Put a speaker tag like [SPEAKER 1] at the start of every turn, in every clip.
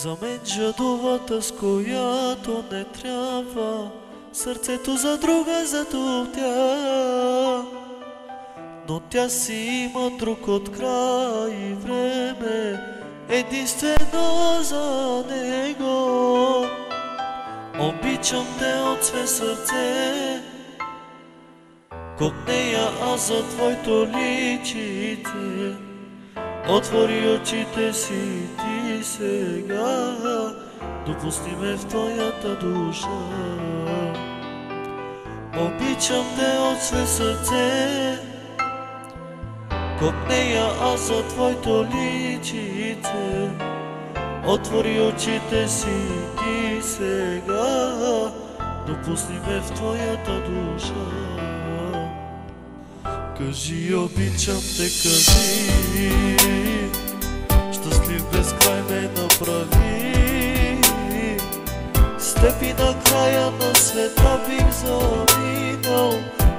[SPEAKER 1] За мен жадувата, с която не трябва сърцето за друга затоптя. Но тя си има друг от край и време, единствено за него. Обичам те от све сърце, как нея аз за твоето личите. Отвори очите си ти сега, допусни ме в твоята душа. Обичам те от све сърце, как нея аз за твоето личите. Отвори очите си ти сега, допусни ме в твоята душа. Кажи, обичам те, кажи, щастлив безкрай ме направи. С теб и на края на света бих заминал,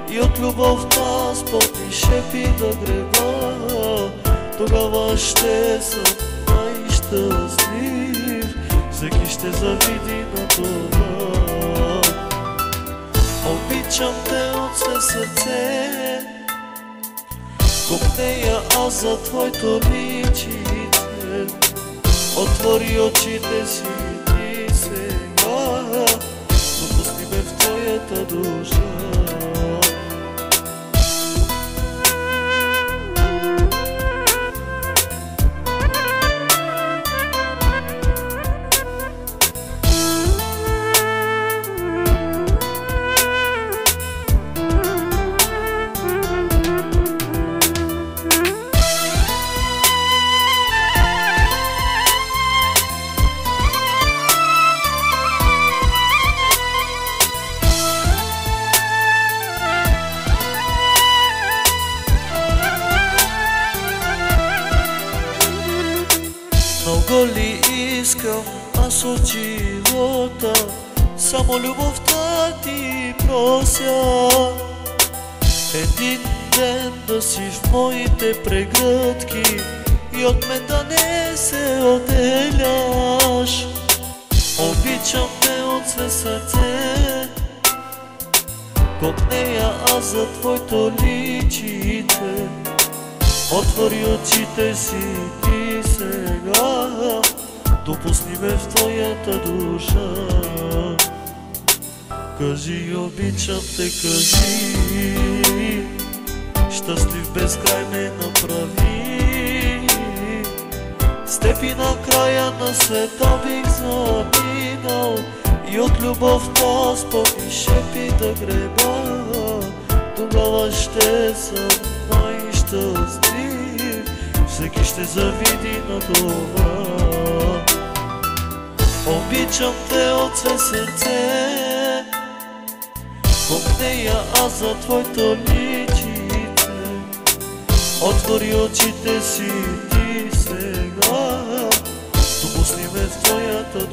[SPEAKER 1] и от любовта с потни шепи да греба. Тогава ще съм най-щастлив, всеки ще завиди на това. Обичам те от все сърце, как нея аз за твоето личите. Отвори очите си ти сега, допусни ме в твоята душа. Много ли искам аз от живота, само любовта ти прося. Един ден да си в моите прегръдки и от мен да не се отделяш. Обичам те от все сърце, как нея аз за твоето личите. Отвори очите си ти сега, допусни ме в твоята душа. Кажи, обичам те, кажи, щастлив безкрай ме направи. С теб и на края на света бих заминал, и от любовта с потни шепи да греба. Тогава ще съм най-щастлив, всеки ще завиди на това. Обичам те от все сърце, как нея аз за твоето личите. Отвори очите си ти сега, допусни ме в твоята